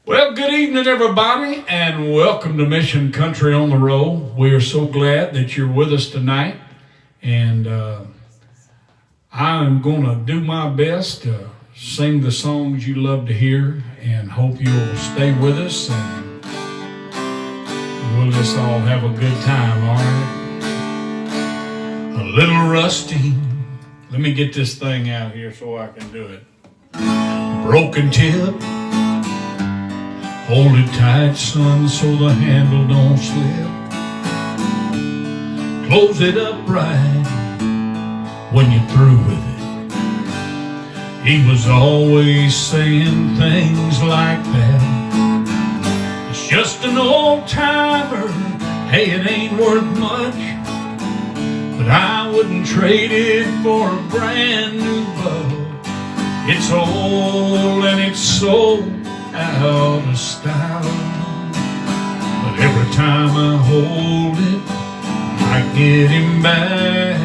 Well, good evening, everybody, and welcome to Mission Country on the Road. We are so glad that you're with us tonight, and I'm going to do my best to sing the songs you love to hear, and hope you'll stay with us, and we'll just all have a good time, all right? A little rusty. Let me get this thing out here so I can do it. Broken tip. Hold it tight, son, so the handle don't slip. Close it up right when you're through with it. He was always saying things like that. It's just an old timer, hey, it ain't worth much, but I wouldn't trade it for a brand new bug. It's old and it's so out of style, but every time I hold it, I get him back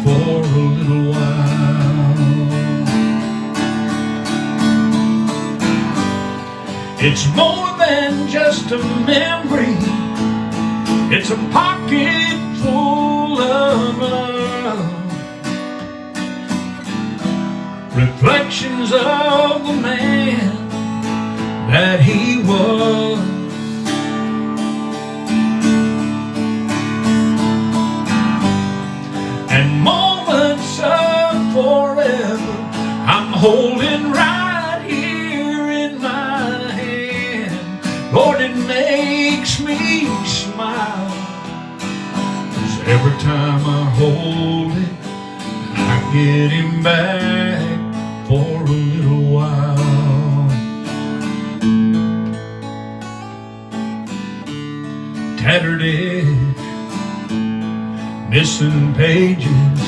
for a little while. It's more than just a memory, it's a pocket full of love. Reflections of the man that he was. And moments of forever I'm holding right here in my hand. Lord, it makes me smile, 'cause every time I hold it, I get him back for a little while. Tattered edge, missing pages.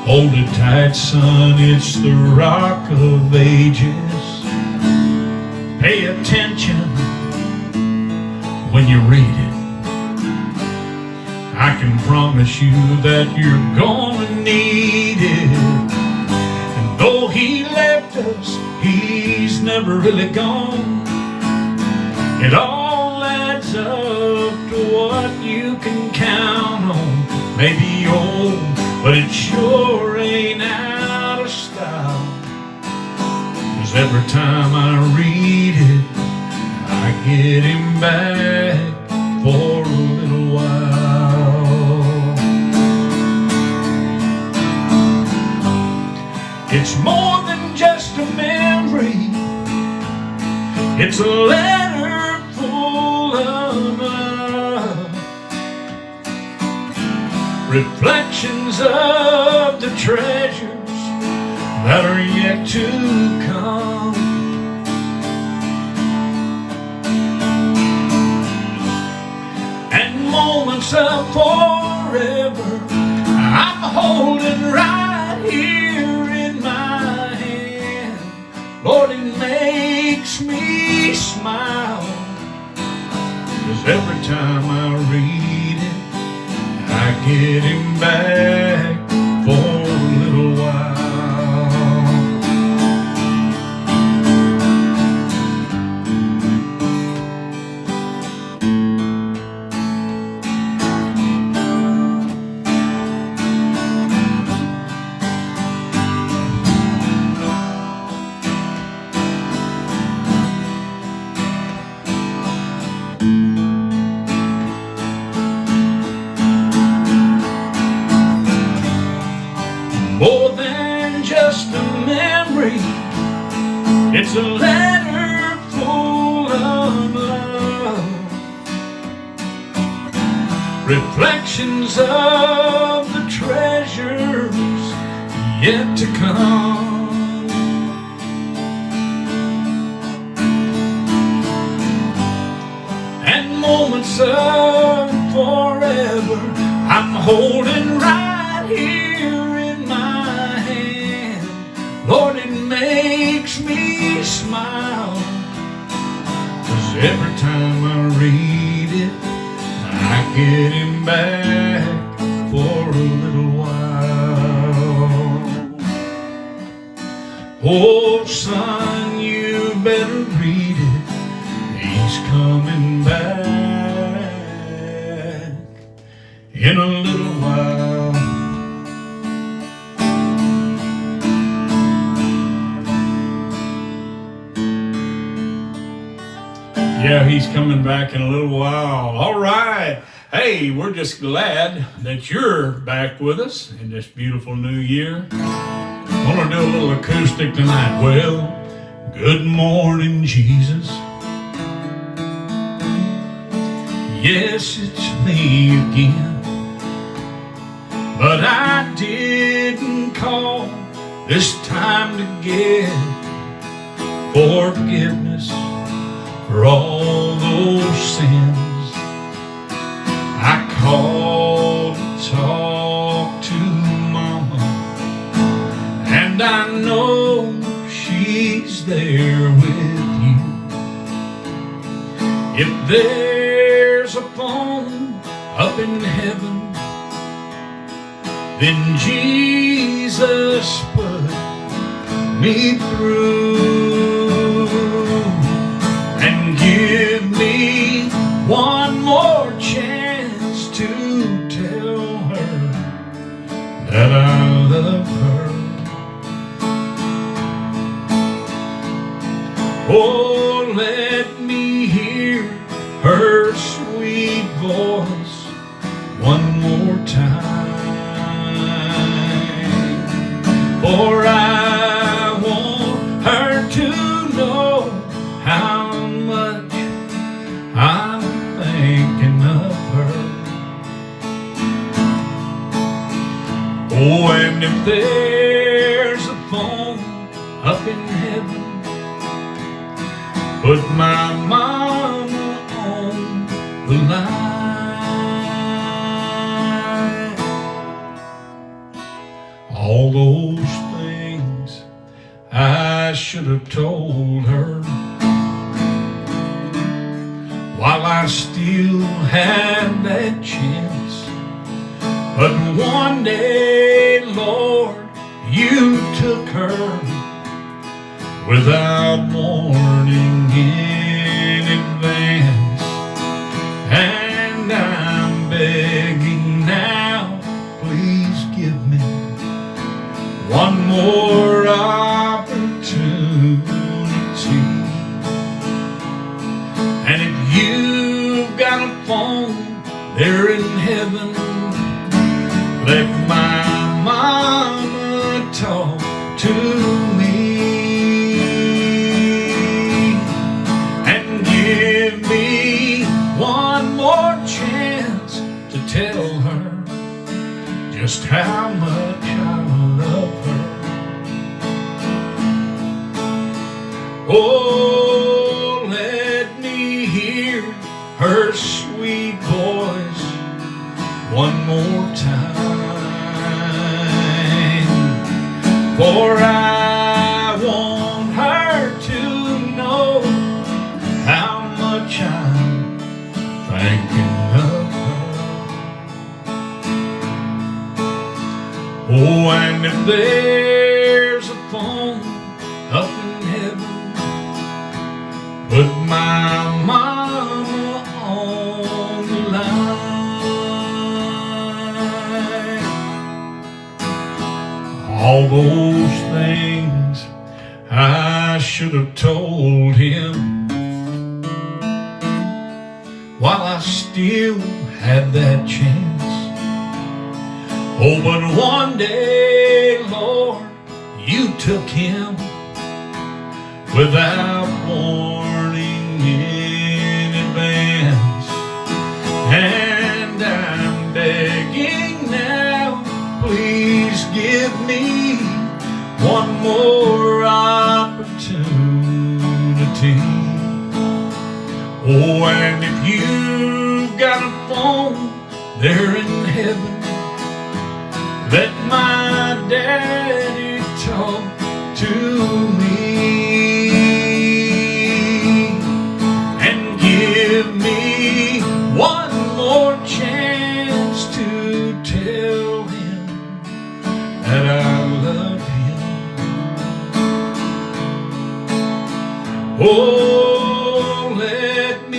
Hold it tight, son, it's the rock of ages. Pay attention when you read it. I can promise you that you're gonna need it. And though he left us, he's never really gone. It all adds up to what you can count on. Maybe old, but it sure ain't out of style. 'Cause every time I read it, I get him back for a little while. It's more than just a memory, it's a letter full of love. Reflections of the treasures that are yet to come. And moments of forever I'm holding right here in my hand. Lord, it makes me smile, 'cause every time I read it, I get him back for a little while. More than just a memory, it's a letter full of love. Reflections of the treasures yet to come. And moments of forever I'm holding right here in my hand. Lord, it makes me smile, 'cause every time I read it, I get him back for a little while. Oh, son, you better read it. he's coming back in a little while. Yeah, he's coming back in a little while. All right. Hey, we're just glad that you're back with us in this beautiful new year. I want to do a little acoustic tonight. Well, good morning, Jesus. Yes, it's me again. But I didn't call this time to get forgiveness for all those sins. I called to talk to Mama, and I know she's there with you. If there's a phone up in heaven, then Jesus put me through, and give me one more chance to tell her that I love her. Oh, let me hear her sweet voice one more time, for I want her to know how much I'm thinking of her. Oh, and if there's a phone up in heaven, put my mama on the line. All those things I should have told her while I still had that chance. But one day, Lord, you took her without warning in advance, and I'm begging now, please give me one more opportunity. And if you've got a phone there in heaven, let my mama talk to me, and give me one more chance to tell her just how much I love her. Oh, let me hear her sweet voice one more time, for I want her to know how much I'm thinking of her. Oh, and if there's a phone up in heaven, put my mama on the line. All those things I should have told him while I still had that chance. Oh, but one day, Lord, you took him without warning in advance, and I'm begging now, please give me one more opportunity. Oh, and if you've got a phone there in heaven, let my daddy talk to me, and give me one more chance to tell him that I love him. Oh, let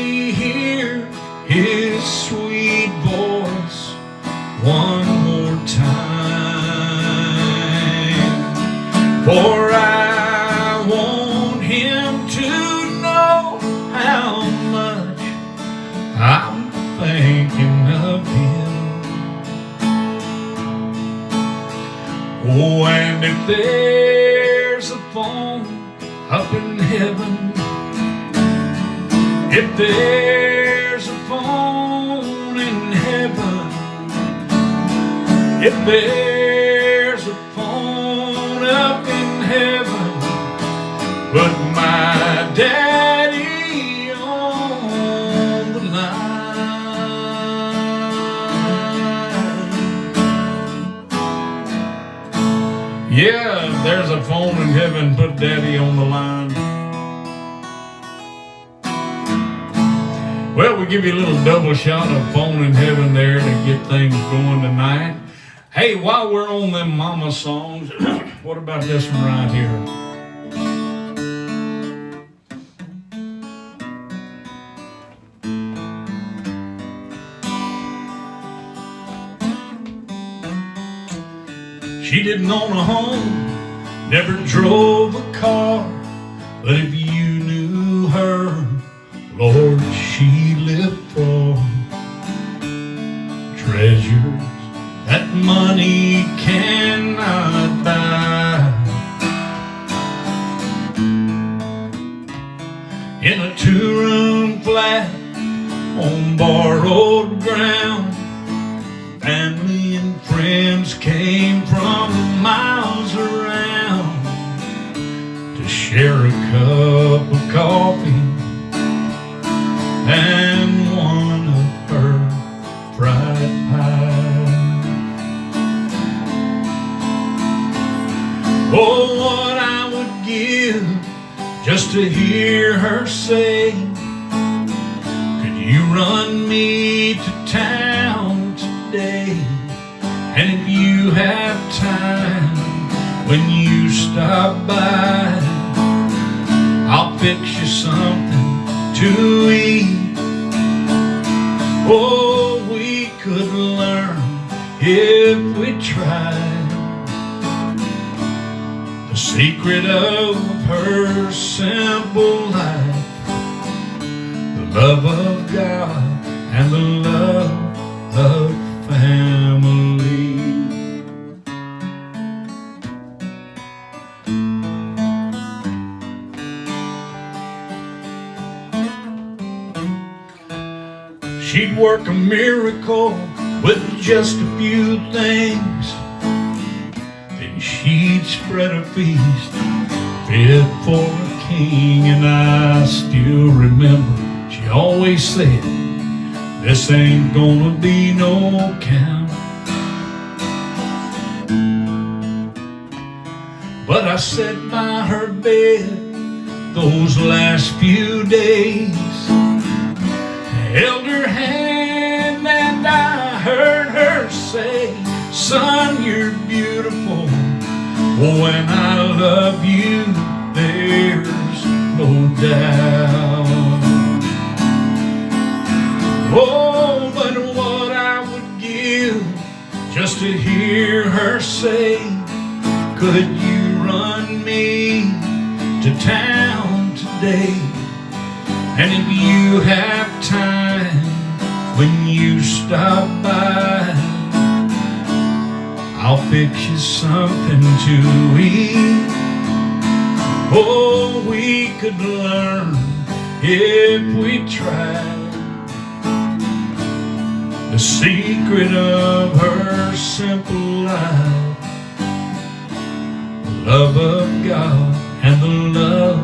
thinking of him. Oh, and if there's a phone up in heaven, if there's a phone in heaven, if there's a phone up in heaven, put my daddy on the line. Yeah, if there's a phone in heaven, put daddy on the line. Well, we give you a little double shot of phone in heaven there to get things going tonight. Hey, while we're on them mama songs, what about this one right here? She didn't own a home, never drove a car, but if you knew her, Lord, she lived for treasures that money cannot buy. In a two-room flat on borrowed ground, family and friends came from miles around to share a cup of coffee and one of her fried pies. Oh, what I would give just to hear her say, could you run me to town today? And if you have time, when you stop by, I'll fix you something to eat. Oh, we could learn if we tried the secret of her simple life, the love of God and the love of family. She'd work a miracle with just a few things, then she'd spread a feast fit for a king. And I still remember she always said, this ain't gonna be no count. But I sat by her bed those last few days, held her hand and I heard her say, son, you're beautiful. Oh, and I love you, there's no doubt. Oh, but what I would give just to hear her say, could you run me to town today? And if you have time, when you stop by, I'll fix you something to eat. Oh, we could learn if we tried the secret of her simple life, the love of God and the love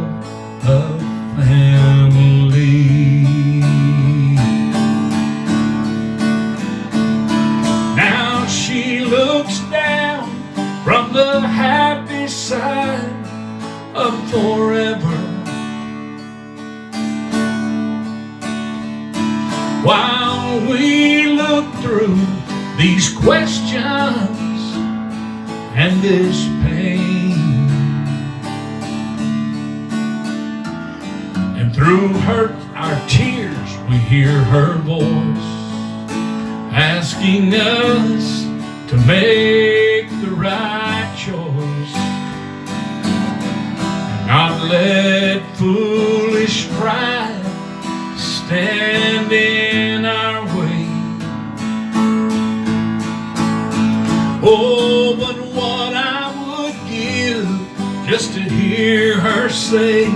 of family. Now she looks down from the happy side of forever, while we look through these questions and this pain. And through our tears we hear her voice asking us to make the right choice and not let foolish pride stand in our way. Oh, but what I would give just to hear her say,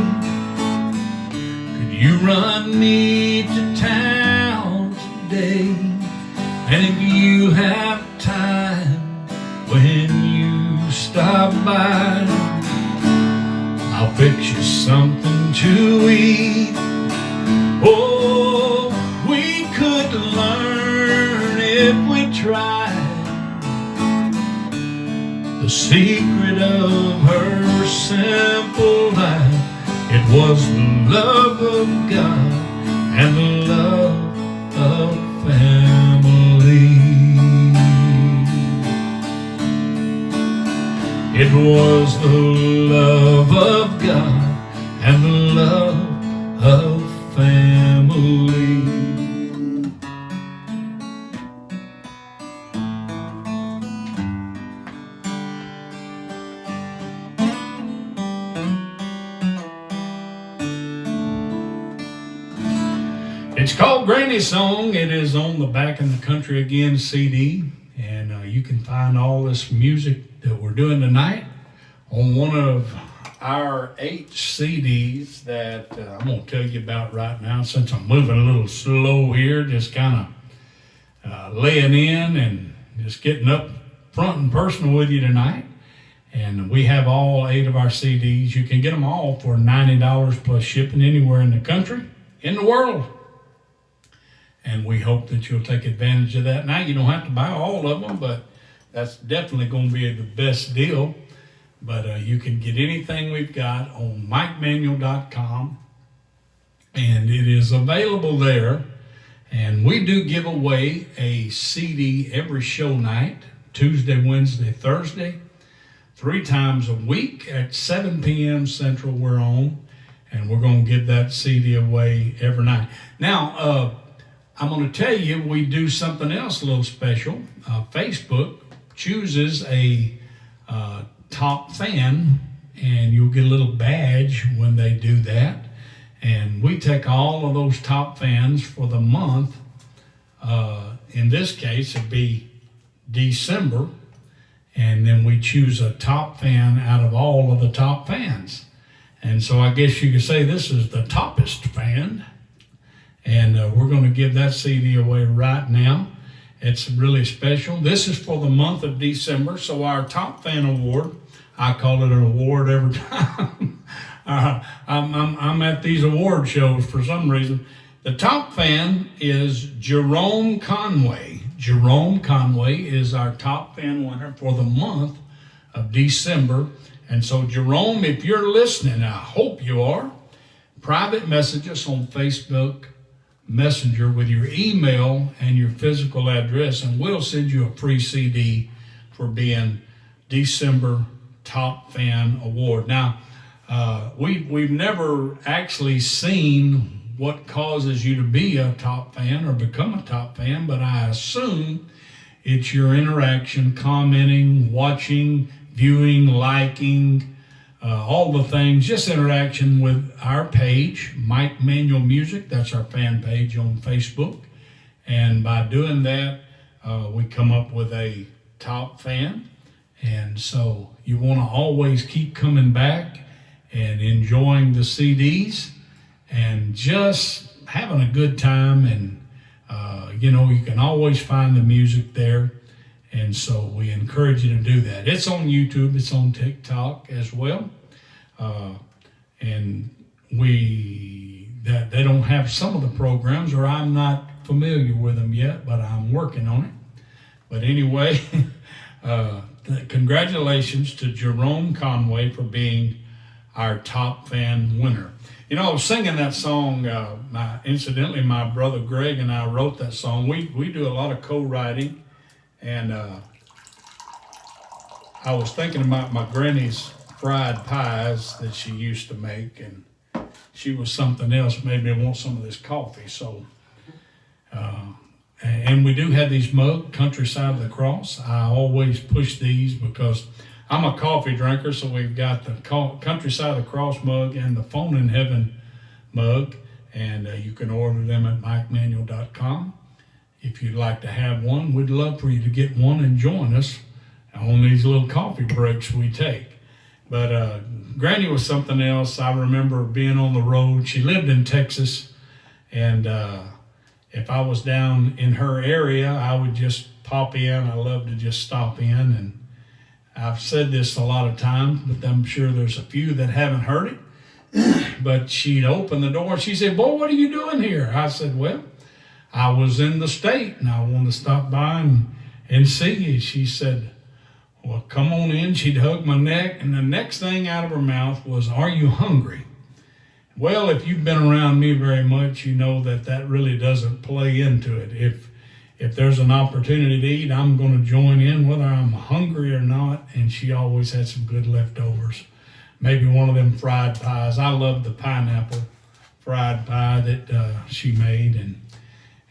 could you run me to town today? And if you have time when you stop by, I'll fix you something to eat. Oh, we could learn if we tried the secret of her simple life. It was the love of God and the love of family. It was the love of God and the love of family. It's called Granny's Song. It is on the Back in the Country Again CD, and you can find all this music that we're doing tonight on one of our 8 CDs that I'm going to tell you about right now, since I'm moving a little slow here, just kind of laying in and just getting up front and personal with you tonight. And we have all 8 of our CDs. You can get them all for $90 plus shipping anywhere in the country, in the world. And we hope that you'll take advantage of that. Now, you don't have to buy all of them, but that's definitely going to be the best deal. But you can get anything we've got on MikeManuel.com, and it is available there. And we do give away a CD every show night, Tuesday, Wednesday, Thursday, 3 times a week at 7 p.m. Central we're on, and we're going to give that CD away every night. Now, I'm going to tell you, we do something else a little special. Facebook chooses a top fan, and you'll get a little badge when they do that. And we take all of those top fans for the month. In this case, it'd be December. And then we choose a top fan out of all of the top fans. And so I guess you could say this is the toppest fan. And we're going to give that CD away right now. It's really special. This is for the month of December. So our Top Fan Award, I call it an award every time. I'm at these award shows for some reason. The top fan is Jerome Conway. Jerome Conway is our top fan winner for the month of December. And so Jerome, if you're listening, I hope you are, private message us on Facebook Messenger with your email and your physical address, and we'll send you a free CD for being December Top Fan Award. Now, we've never actually seen what causes you to be a top fan or become a top fan, but I assume it's your interaction, commenting, watching, viewing, liking, all the things, just interaction with our page, Mike Manuel Music. That's our fan page on Facebook. And by doing that, we come up with a top fan. And so you want to always keep coming back and enjoying the CDs and just having a good time. And, you can always find the music there. And so we encourage you to do that. It's on YouTube. It's on TikTok as well. And they don't have some of the programs, or I'm not familiar with them yet, but I'm working on it. But anyway, congratulations to Jerome Conway for being our top fan winner. You know, I was singing that song, incidentally, my brother Greg and I wrote that song. We do a lot of co-writing, and I was thinking about my granny's fried pies that she used to make, and she was something else, made me want some of this coffee. So, and we do have these mugs, Countryside of the Cross. I always push these because I'm a coffee drinker, so we've got the Countryside of the Cross mug and the Phone in Heaven mug, and you can order them at MikeManuel.com. If you'd like to have one, we'd love for you to get one and join us on these little coffee breaks we take. But Granny was something else. I remember being on the road. She lived in Texas, and if I was down in her area, I would just pop in. I love to just stop in, and I've said this a lot of times, but I'm sure there's a few that haven't heard it. But she'd open the door. She said, "Boy, what are you doing here?" I said, "Well, I was in the state, and I wanted to stop by and see you." She said, "Well, come on in." She'd hug my neck, and the next thing out of her mouth was, "Are you hungry?" Well, if you've been around me very much, you know that really doesn't play into it. If there's an opportunity to eat, I'm going to join in whether I'm hungry or not, and she always had some good leftovers. Maybe one of them fried pies. I love the pineapple fried pie that she made,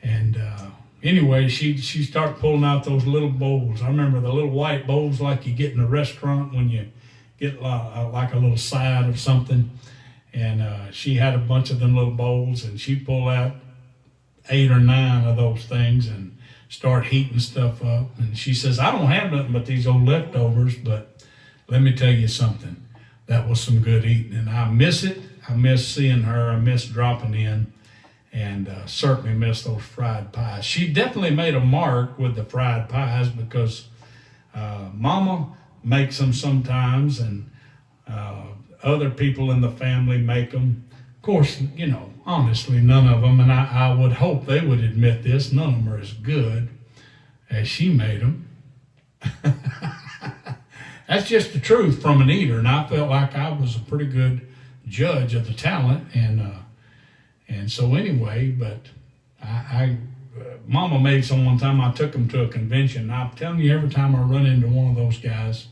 and anyway, she started pulling out those little bowls. I remember the little white bowls like you get in a restaurant when you get like a little side of something. And she had a bunch of them little bowls, and she pulled out 8 or 9 of those things and start heating stuff up. And she says, "I don't have nothing but these old leftovers, but let me tell you something. That was some good eating." And I miss it. I miss seeing her. I miss dropping in, and certainly miss those fried pies. She definitely made a mark with the fried pies because Mama makes them sometimes, and other people in the family make them. Of course, you know, honestly, none of them, and I would hope they would admit this, none of them are as good as she made them. That's just the truth from an eater, and I felt like I was a pretty good judge of the talent, and so anyway, but Mama made some one time. I took them to a convention. I'm telling you, every time I run into one of those guys,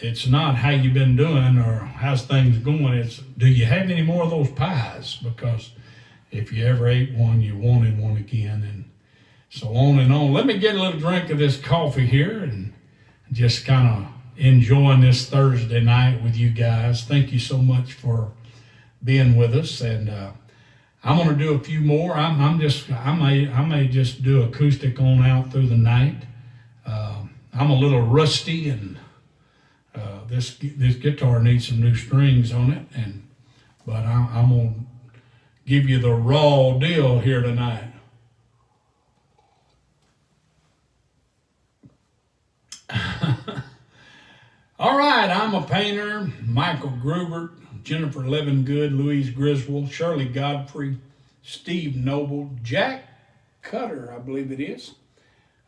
it's not how you been doing or how's things going. It's, do you have any more of those pies? Because if you ever ate one, you wanted one again, and so on and on. Let me get a little drink of this coffee here and just kind of enjoying this Thursday night with you guys. Thank you so much for being with us, and I'm going to do a few more. I may just do acoustic on out through the night. I'm a little rusty, and this guitar needs some new strings on it, but I'm gonna give you the raw deal here tonight. All right, I'm a painter. Michael Grubert, Jennifer Levengood, Louise Griswold, Shirley Godfrey, Steve Noble, Jack Cutter, I believe it is.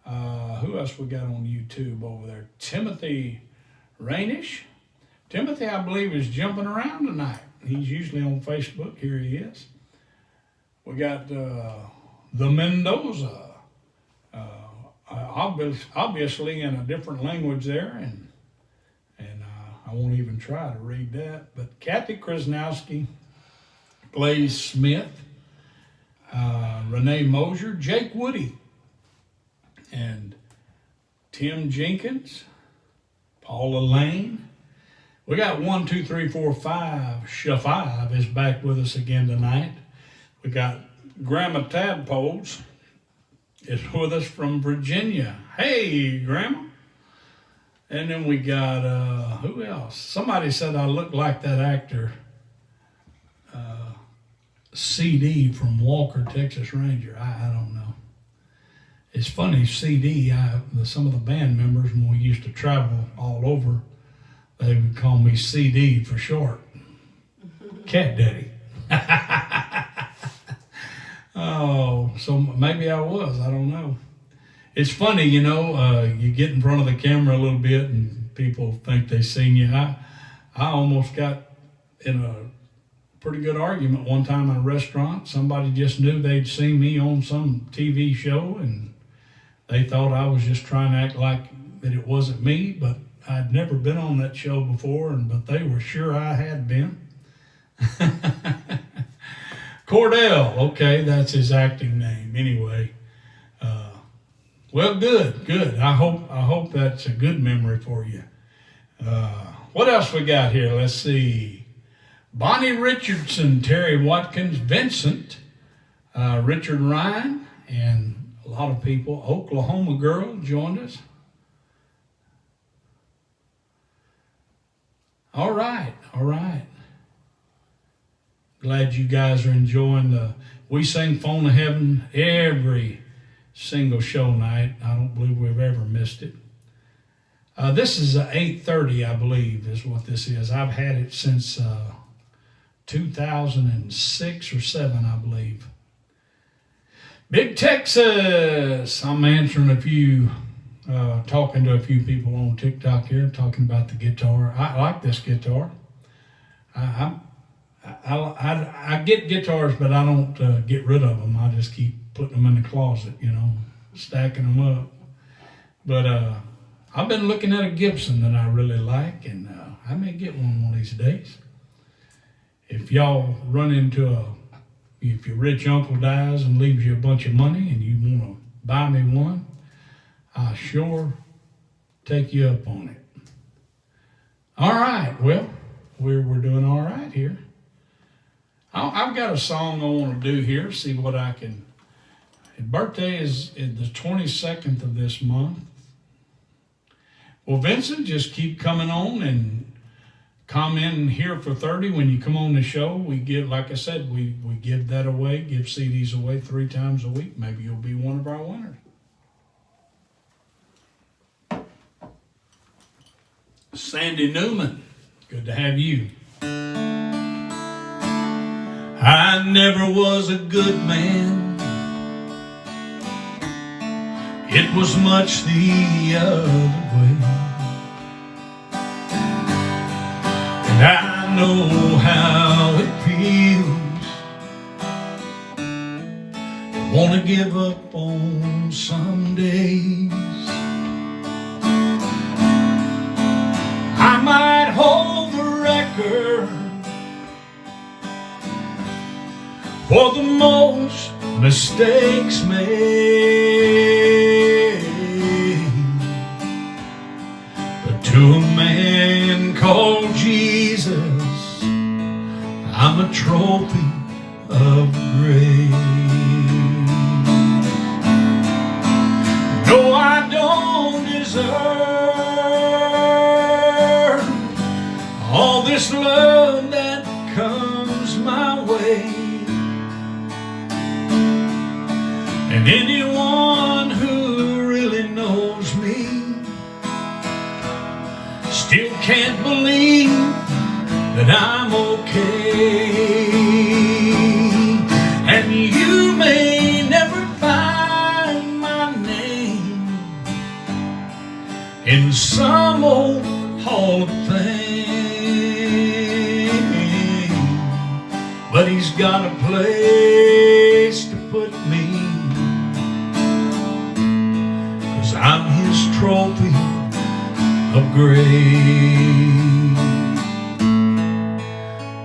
Who else we got on YouTube over there? Timothy Rainish. Timothy, I believe, is jumping around tonight. He's usually on Facebook. Here he is. We got the Mendoza, obviously in a different language there, and I won't even try to read that. But Kathy Krasnowski, Blaze Smith, Renee Mosier, Jake Woody, and Tim Jenkins, Paula Lane. We got 1, 2, 3, 4, 5. Sha5 is back with us again tonight. We got Grandma Tadpoles is with us from Virginia. Hey, Grandma. And then we got, who else? Somebody said I look like that actor, CD from Walker, Texas Ranger. I don't know. It's funny, CD, some of the band members, when we used to travel all over, they would call me CD for short. Cat Daddy. Oh, so maybe I was, I don't know. It's funny, you know, you get in front of the camera a little bit and people think they seen you. I almost got in a pretty good argument one time in a restaurant. Somebody just knew they'd seen me on some TV show, and they thought I was just trying to act like that it wasn't me, but I'd never been on that show before, but they were sure I had been. Cordell, okay, that's his acting name. Anyway, well, good. I hope that's a good memory for you. What else we got here? Let's see. Bonnie Richardson, Terry Watkins, Vincent, Richard Ryan, and a lot of people. Oklahoma Girl joined us. All right, all right. Glad you guys are enjoying the We Sing Phone of Heaven every single show night. I don't believe we've ever missed it. This is 8:30, I believe, is what this is. I've had it since 2006 or 7, I believe. Big Texas. I'm answering a few, talking to a few people on TikTok here, talking about the guitar. I like this guitar. I get guitars, but I don't get rid of them. I just keep putting them in the closet, stacking them up. But I've been looking at a Gibson that I really like, and I may get one of these days. If y'all run into if your rich uncle dies and leaves you a bunch of money and you want to buy me one, I'll sure take you up on it. All right, well, we're doing all right here. I've got a song I want to do here, see what I can. His birthday is the 22nd of this month. Well, Vincent, just keep coming on and comment here for 30 when you come on the show. We give, like I said, we give that away, give CDs away 3 times a week. Maybe you'll be one of our winners. Sandy Newman, good to have you. I never was a good man. It was much the other way. And I know how it feels to want to give up on some days. I might hold the record for the most mistakes made, but to a man called Jesus, I'm a trophy of grace. No, I don't deserve all this love that comes my way. And anyone who really knows me still can't believe that I'm okay. And you may never find my name in some old Hall of Fame, but he's got a place to put me. I'm his trophy of grace.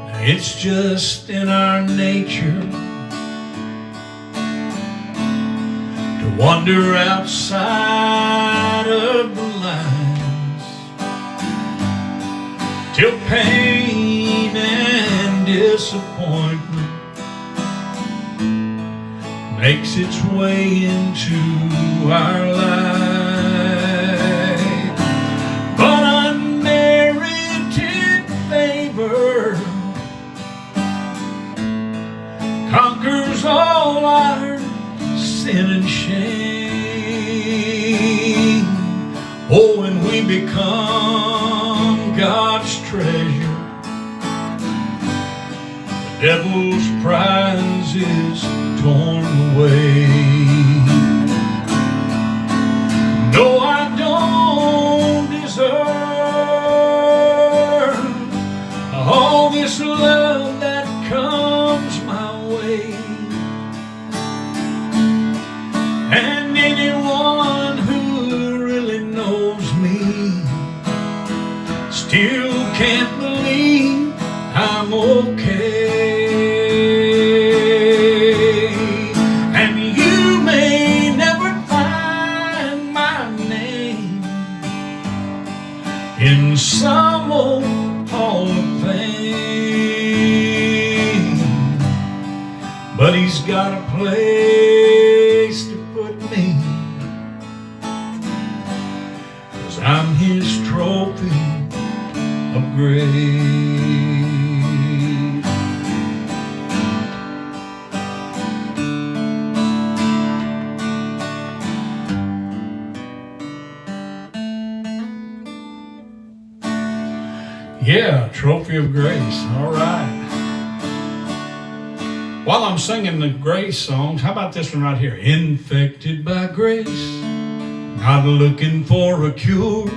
Now it's just in our nature to wander outside of the lines till pain and disappointment makes its way into our life. But unmerited favor conquers all our sin and shame. Oh, and we become God's treasure. The devil's prize is torn away. No, I don't deserve all this love that comes my way. And anyone who really knows me still can't believe I'm okay. In some old Hall of Fame, but he's got a place to put me, 'cause I'm his trophy of grave. Yeah, Trophy of Grace. All right. While I'm singing the grace songs, how about this one right here? Infected by grace, not looking for a cure.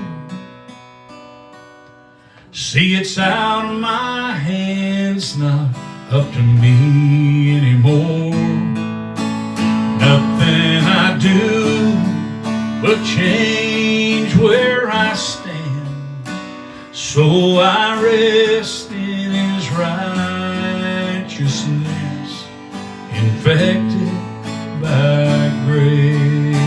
See, it's out of my hands, not up to me anymore. Nothing I do will change where I stand. So I rest in His righteousness, infected by grace.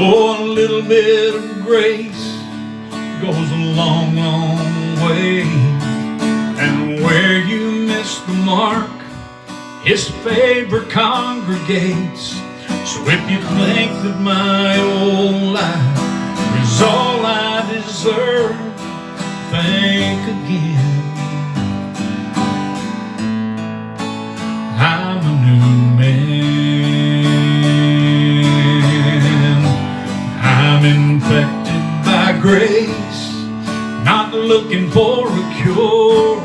Oh, a little bit of grace goes a long, long way. And where you miss the mark, His favor congregates. So if you think that my old life is all I deserve, think again. I'm a new man. I'm infected by grace, not looking for a cure.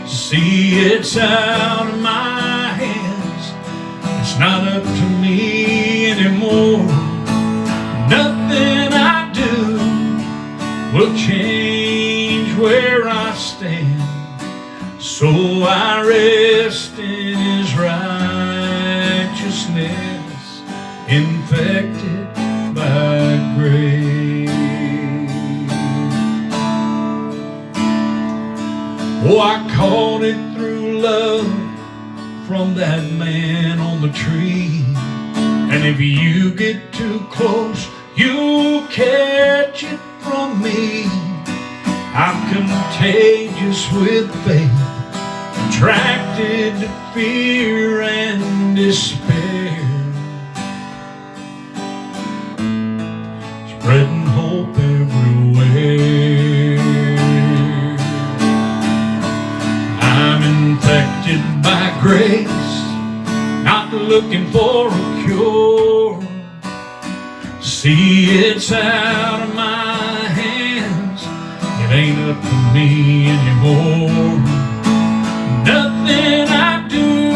See, it's out of my hands, it's not up to me anymore. Nothing I do will change where I stand. So I rest in His righteousness, infected by grace. Oh, I caught it through love from that man on the tree. And if you get too close, you'll catch it from me. I'm contagious with faith, attracted to fear and despair, spreading hope everywhere. I'm infected by grace, not looking for a cure. See, it's out of my hands, it ain't up to me anymore. Nothing I do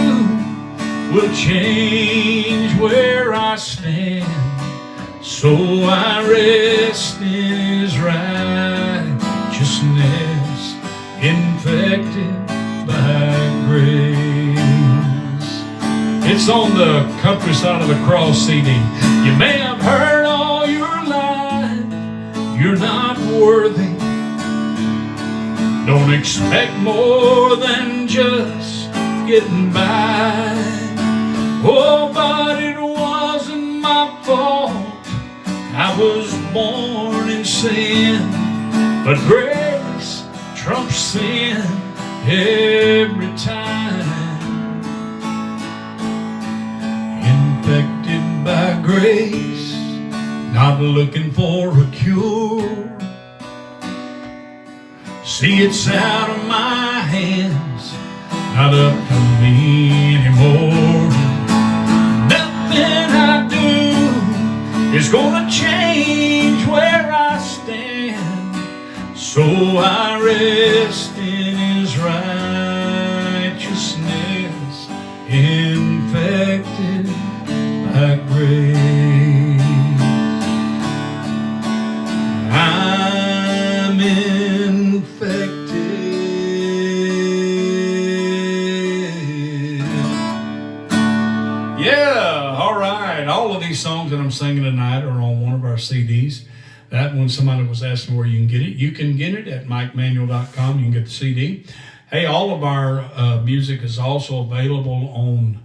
will change where I stand. So I rest in His righteousness, infected by grace. It's on the Countryside of the Cross CD. You may have heard all your life, you're not worthy. Don't expect more than just getting by. Oh, but it wasn't my fault, I was born in sin. But grace trumps sin every time. Infected by grace, not looking for a cure. See, it's out of my hands, not up to me anymore. Nothing I do is gonna change where I stand. So I rest in His righteousness, infected by grace. I'm infected. Yeah, all right. All of these songs that I'm singing tonight are on one of our CDs. That one, somebody was asking where you can get it. You can get it at MikeManuel.com. You can get the CD. Hey, all of our music is also available on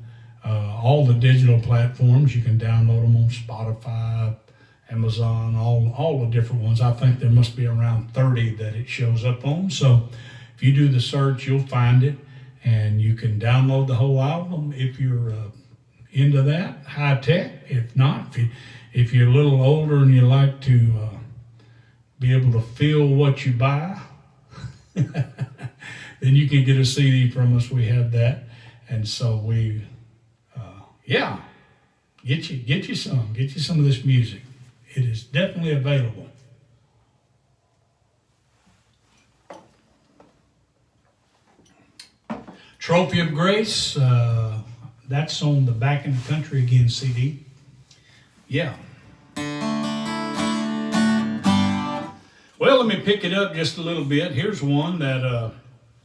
all the digital platforms. You can download them on Spotify, Amazon, all the different ones. I think there must be around 30 that it shows up on. So if you do the search, you'll find it, and you can download the whole album if you're into that high tech. If not, if you're a little older and you like to be able to feel what you buy, then you can get a CD from us. We have that. And so we, get you some of this music. It is definitely available. Trophy of Grace, that's on the Back in the Country Again CD. Yeah. Well, let me pick it up just a little bit. Here's one that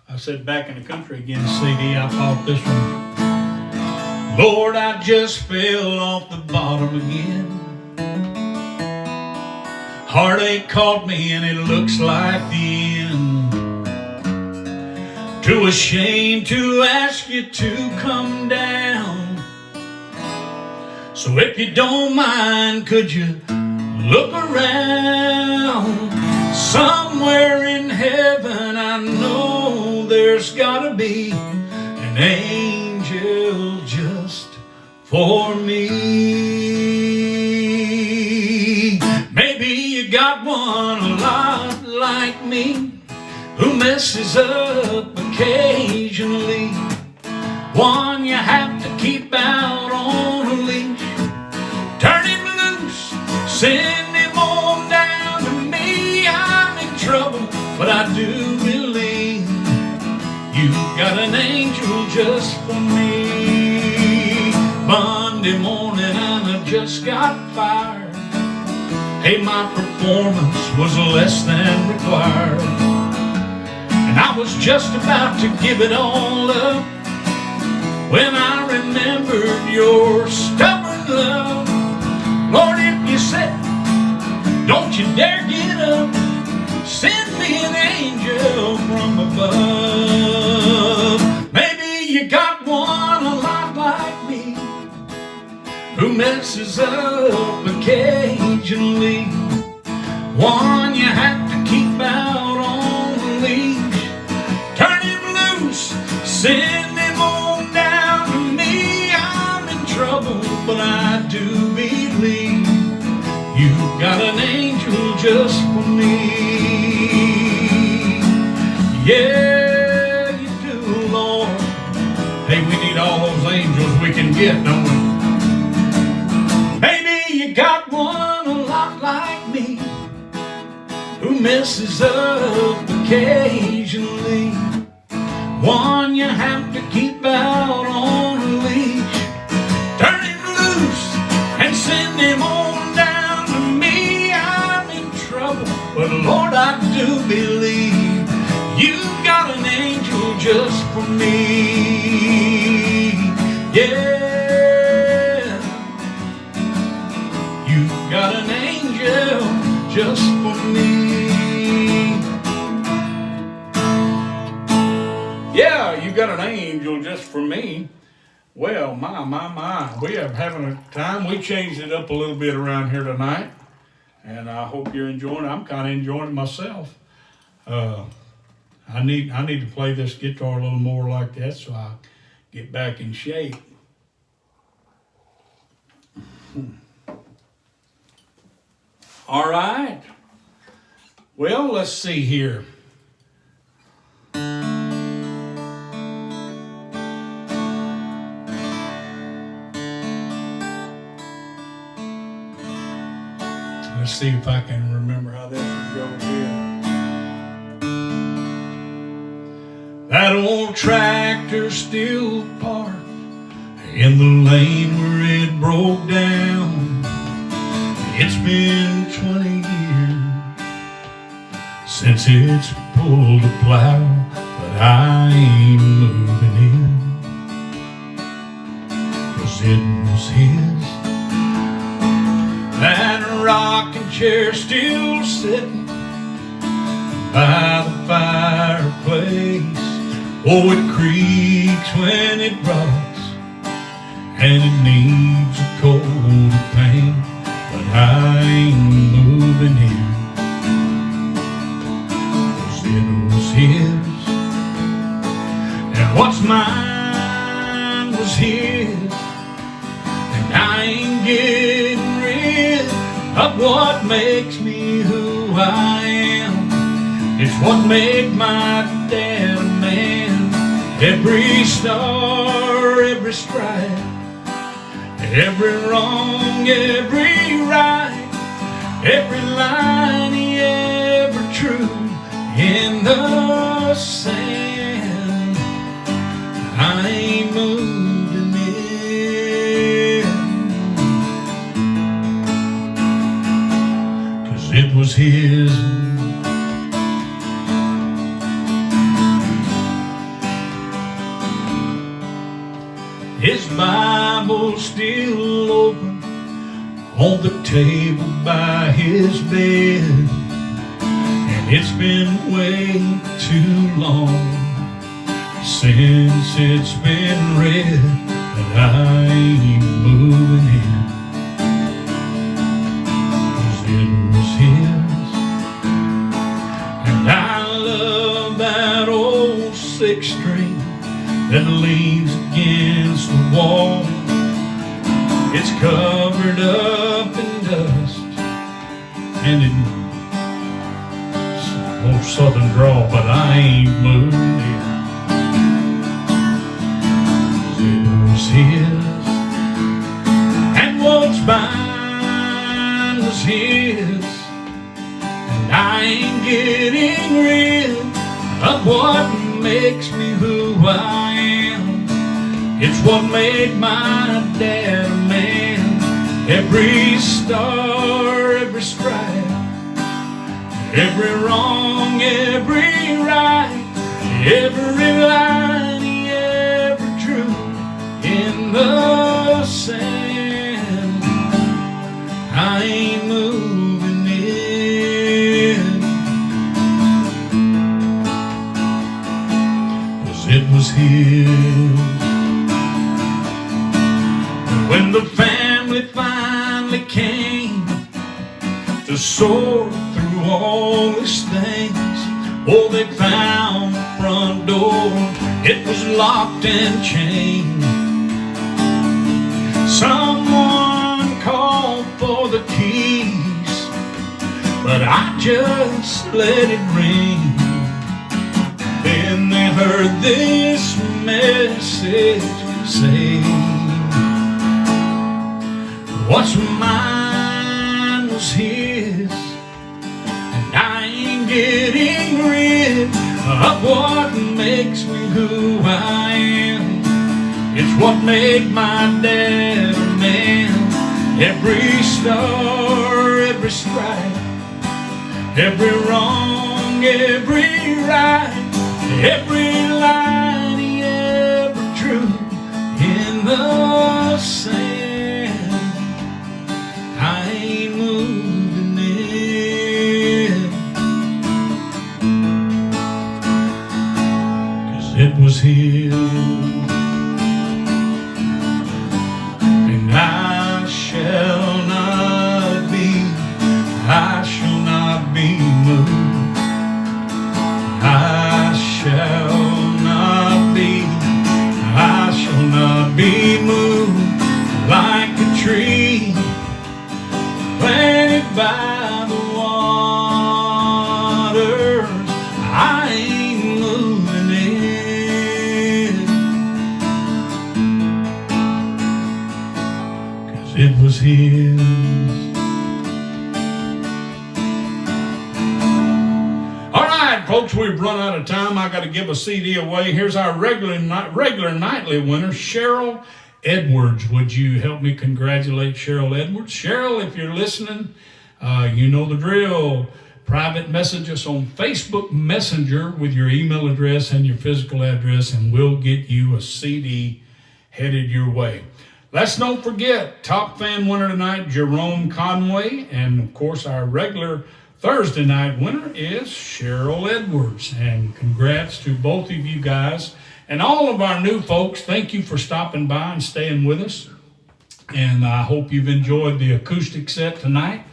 I said Back in the Country Again CD. I thought this one. Lord, I just fell off the bottom again. Heartache caught me and it looks like the end. Too ashamed to ask you to come down. So if you don't mind, could you look around? Somewhere in heaven I know there's gotta be an angel just for me. Maybe you got one a lot like me, who messes up occasionally. One you have to keep out on a leash. Turn him loose, send him on down to me. I'm in trouble, but I do believe you've got an angel just for me. Monday morning and I just got fired. Hey, my performance was less than required, and I was just about to give it all up when I remembered your stubborn love. Lord, if you said, don't you dare get up, send me an angel from above. Maybe you got one a lot like me, who messes up occasionally. One you have to keep out on the leash. Turn him loose, send him on down to me. I'm in trouble, but I do believe you've got an angel just for me. Yeah, you do, Lord. Hey, we need all those angels we can get, don't we? Maybe you got one a lot like me, who messes up occasionally. One you have to keep out on a leash. Turn him loose and send him on down to me. I'm in trouble, but Lord, I do believe you've got an angel just for me. Yeah, you've got an angel just for me. Yeah, you got an angel just for me. Well, my. We are having a time. We changed it up a little bit around here tonight, and I hope you're enjoying it. I'm kind of enjoying it myself. I need to play this guitar a little more like that so I get back in shape. All right. Well, let's see here. Let's see if I can remember how this would go here. That old tractor still parked in the lane where it broke down. It's been 20 years since it's pulled a plow, but I ain't moving in, 'cause it was his. That rocking chair still sitting by the fireplace. Oh, it creaks when it rocks, and it needs a coat of paint, but I ain't moving here, 'cause it was his. And what's mine was his, and I ain't getting rid of what makes me who I am. It's what made my dad a man. Every star, every stripe, every wrong, every right, every line he ever drew in the sand. I ain't moving in, 'cause it was his. His Bible's still open on the table by his bed, and it's been way too long since it's been read that I ain't moving in, 'cause it was his. And I love that old six string that leans against the wall. It's covered up in dust, and it's an old southern drawl, but I ain't moving in. It was his, and what's mine was his, and I ain't getting rid of what makes me who I am. It's what made my dad a man. Every star, every stripe, every wrong, every right, every line he ever drew in the sand. I ain't moving in, 'cause it was his. When the family finally came to sort through all these things, oh, they found the front door, it was locked and chained. Someone called for the keys, but I just let it ring. Then they heard this message say, what's mine was his, and I ain't getting rid of what makes me who I am. It's what made my dad a man. Every star, every stripe, every wrong, every right, every line he ever drew in the sand. I ain't moving in, 'cause it was his. And I shall not be moved. I shall not be moved like a tree planted by the waters. I ain't moving in, 'cause it was his. All right, folks, we've run out of time. I got to give a CD away. Here's our regular nightly winner, Cheryl Edwards. Would you help me congratulate Cheryl Edwards? Cheryl, if you're listening, you know the drill. Private message us on Facebook Messenger with your email address and your physical address, and we'll get you a CD headed your way. Let's not forget, top fan winner tonight, Jerome Conway, and of course our regular Thursday night winner is Cheryl Edwards. And congrats to both of you guys. And all of our new folks, thank you for stopping by and staying with us. And I hope you've enjoyed the acoustic set tonight.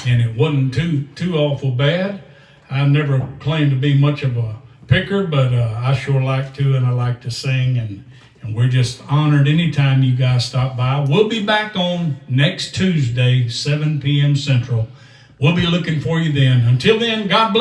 And it wasn't too awful bad. I never claimed to be much of a picker, but I sure like to, and I like to sing. And we're just honored anytime you guys stop by. We'll be back on next Tuesday, 7 p.m. Central. We'll be looking for you then. Until then, God bless.